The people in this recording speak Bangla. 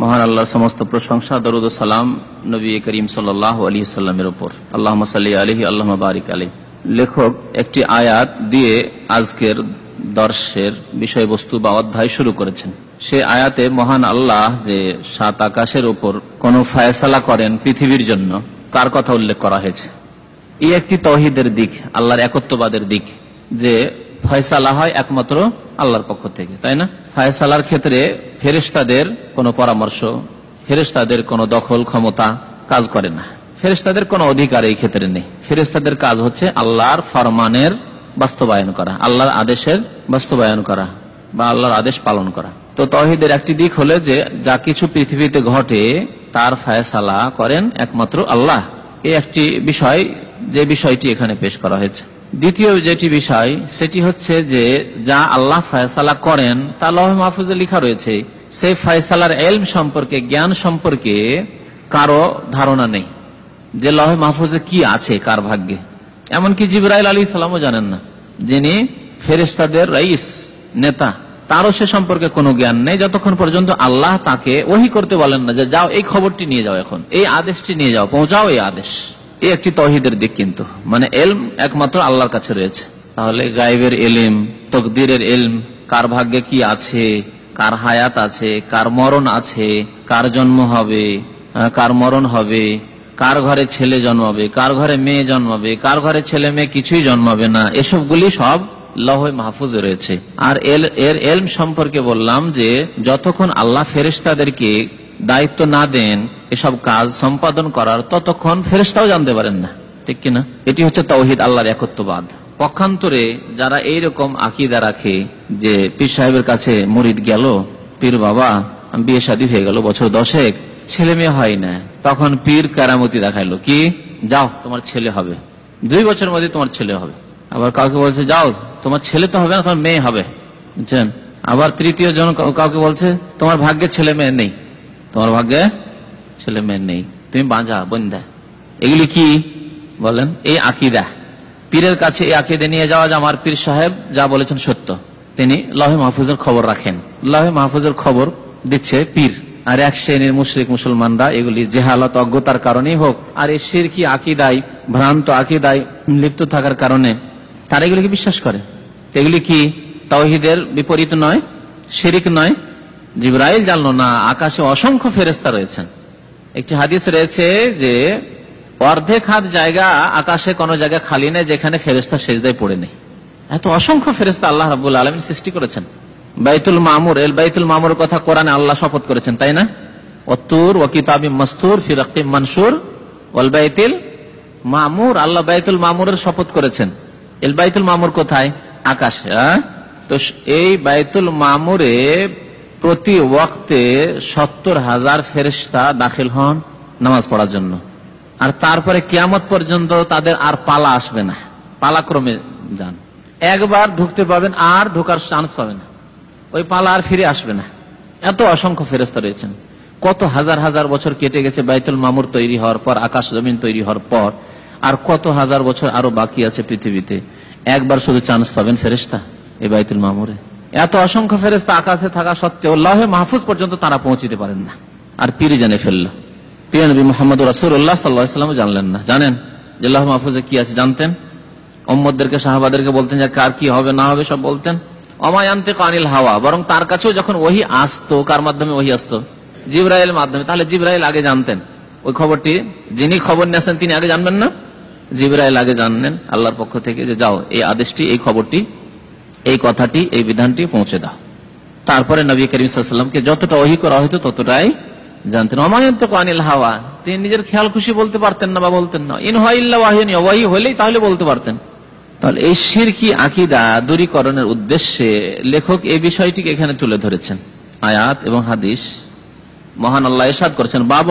মহান আল্লাহর সমস্ত প্রশংসা, দরুদ ও সালাম নবী করিম সাল্লাল্লাহু আলাইহি ওয়াসাল্লামের উপর। আল্লাহুম্মা সাল্লি আলাইহি আল্লাহুম্মা বারিক আলাইহি। লেখক একটি আয়াত দিয়ে আজকের দর্শের বিষয়বস্তু বা অধ্যায় শুরু করেছেন। সে আয়াতে মহান আল্লাহ যে সাত আকাশের উপর কোন ফয়সালা করেন পৃথিবীর জন্য, তার কথা উল্লেখ করা হয়েছে। এই একটি তাওহীদের দিক, আল্লাহর একত্ববাদের দিক, যে ফয়সালা হয় একমাত্র আল্লাহর পক্ষ থেকে, তাই না? ফয়সালার ক্ষেত্রে ফেরেশতাদের কোনো পরামর্শ, ফেরেশতাদের কোনো দখল ক্ষমতা কাজ করে না, ফেরেশতাদের কোনো অধিকার এই ক্ষেত্রে নেই। ফেরেশতাদের কাজ হচ্ছে আল্লাহর ফরমানের বাস্তবায়ন করা, আল্লাহর আদেশের বাস্তবায়ন করা বা আল্লাহর আদেশ পালন করা। তো তাওহীদের একটি দিক হলো যে যা কিছু পৃথিবীতে ঘটে তার ফয়সালা করেন একমাত্র আল্লাহ। এই একটি বিষয়, যে বিষয়টি এখানে পেশ করা হয়েছে। দ্বিতীয় যেটি বিষয় সেটি হচ্ছে যে যা আল্লাহ ফয়সালা করেন তা লৌহে মাহফুজে লেখা রয়েছে। সেই ফয়সালার ইলম সম্পর্কে, জ্ঞান সম্পর্কে কারো ধারণা নেই যে লৌহে মাহফুজে কি আছে কার ভাগ্যে। এমনকি জিবরাইল আলাইহিস সালামও জানেন না, যিনি ফেরেশতাদের রাইস, নেতা, তারও সে সম্পর্কে কোনো জ্ঞান নেই যতক্ষণ পর্যন্ত আল্লাহ তাকে ওহী করতে বলেন না যে যাও এই খবরটি নিয়ে যাও, এখন এই আদেশটি নিয়ে যাও, পৌঁছাও এই আদেশ। এই একটি তাওহীদের দিক। কিন্তু মানে ইলম একমাত্র আল্লাহর কাছে রয়েছে। তাহলে গায়বের ইলম, তাকদীরের ইলম, কার ভাগ্যে কি আছে, কার হায়াত আছে, কার মরণ আছে, কার জন্ম হবে, কার মরণ হবে, কার ঘরে ছেলে জন্মাবে, কার ঘরে মেয়ে জন্মাবে, কার ঘরে ছেলে মেয়ে কিছুই জন্মাবে না, এসবগুলি সব লৌহে মাহফুজে রয়েছে। আর এর ইলম সম্পর্কে বললাম যে যতক্ষণ আল্লাহ ফেরেশতাদেরকে দায়িত্ব না দেন এসব কাজ সম্পাদন করার, ততক্ষণ ফেরেশতাও জানতে পারেন না, ঠিক কিনা? এটি হচ্ছে তাওহীদ, আল্লাহর একত্ববাদ। পক্ষান্তরে যারা এইরকম আকীদা রাখে যে পীর সাহেবের কাছে মুরিদ গেল, পীর বাবা বিয়ে শাদী হয়ে গেল, বছর 10 ছেলে মেয়ে হয় না, তখন পীর কেরামতি দেখাইলো, কি যাও তোমার ছেলে হবে, 2 বছরের মধ্যে তোমার ছেলে হবে। আবার কাউকে বলছে যাও তোমার ছেলে তো হবে না, তোমার মেয়ে হবে, বুঝছেন? আবার তৃতীয় জন কাউকে বলছে তোমার ভাগ্যে ছেলে মেয়ে নেই, তোমার ভাগ্যে ছেলে মেয়ে নেই, তুমি বাঁঝা বন্ধা। এগুলি কি বলেন? এই আকীদা। পীরের কাছে এই আকীদা নিয়ে যাওয়া যে আমার পীর সাহেব যা বলেছেন সত্য, তিনি লৌহে মাহফুজের খবর রাখেন, লৌহে মাহফুজের খবর দিচ্ছে পীর। আর এক শ্রেণীর মুশরিক মুসলমানরা এগুলি জেহালত, অজ্ঞতার কারণেই হোক, আর এই শিরকি আকীদায়, ভ্রান্ত আকীদায় লিপ্ত থাকার কারণে তারা এগুলিকে বিশ্বাস করে। এগুলি কি তাওহীদের বিপরীত নয়, শিরক নয়? জিবরাইল জানলো না আকাশে অসংখ্য ফেরেশতা রয়েছেন। একটি হাদিস রয়েছে যে অর্ধেক হাত জায়গা আকাশে কোন জায়গা খালি নেই যেখানে ফেরেশতা সিজদায় পড়ে নেই। এত অসংখ্য ফেরেশতা আল্লাহ রাব্বুল আলামিন সৃষ্টি করেছেন। বাইতুল মামুর, বাইতুল মামুরের কথা কোরআনে আল্লাহ শপথ করেছেন, তাই না? ওয়াতুর ওয়া কিতাবিম মাসতুর ফি রাক্কিম মানশুর ওয়াল বাইতুল মামুর। আল্লাহ বাইতুল মামুরের শপথ করেছেন। এল বাইতুল মামুর কোথায়? আকাশে। তো এই বাইতুল মামুরে প্রতি ওয়াক্তে 70,000 ফেরেশতা দাখিল হন নামাজ পড়ার জন্য। আর তারপরে কিয়ামত পর্যন্ত তাদের আর পালা আসবে না, পালাক্রমে যান, একবার ঢুকতে পাবেন আর ঢোকার চান্স পাবেন না, ওই পালা আর ফিরে আসবে না। এত অসংখ্য ফেরেশতা রয়েছেন। কত হাজার হাজার বছর কেটে গেছে বাইতুল মামুর তৈরি হওয়ার পর, আকাশ জমিন তৈরি হওয়ার পর, আর কত হাজার বছর আরো বাকি আছে পৃথিবীতে। একবার শুধু চান্স পাবেন ফেরেশতা এই বাইতুল মামুরে। এত অসংখ্য ফেরেশতা আকাশে থাকা সত্ত্বেও লৌহে মাহফুজ পর্যন্ত তারা পৌঁছিতে পারেন না। আর পীর জেনে ফেলল, প্রিয় নবী মুহাম্মদ রাসূলুল্লাহ সাল্লাল্লাহু আলাইহি ওয়াসাল্লাম জানলেন না। জানেন যে লৌহে মাহফুজে কি আছে? জানতেন। উম্মতদেরকে, সাহাবাদেরকে বলতেন যে কার কি হবে না হবে সব বলতেন। ওমা ইয়ানতিকু আনিল হাওয়া, বরং তার কাছেও যখন ওহী আসতো, কার মাধ্যমে ওহী আসতো? জিবরাইলের মাধ্যমে। তাহলে জিবরাইল আগে জানতেন ওই খবরটি, যিনি খবর নিয়ে আসেন তিনি আগে জানবেন না? জিবরাইল আগে জানলেন আল্লাহর পক্ষ থেকে যে যাও এই আদেশটি, এই খবরটি, এই কথাটি, এই বিধানটি পৌঁছে দাও। তারপরে নবী করিম সাল্লাল্লাহু আলাইহি ওয়াসাল্লামকে যতটা ওহী করা হতো ততটাই জানতেন। ওমা ইয়ানতিকু আনিল হাওয়া, তিনি নিজের খেয়াল খুশি বলতে পারতেন না বা বলতেন না। ইন হুয়া ইল্লা ওয়াহয়ুন, ওহী হলেই তাহলে বলতে পারতেন। তাহলে এই শিরকি আকীদা দূরীকরণের উদ্দেশ্যে লেখক এই বিষয়টিকে এখানে তুলে ধরেছেন। আয়াত এবং হাদিস, মহান আল্লাহ ইরশাদ করেছেন, বাবা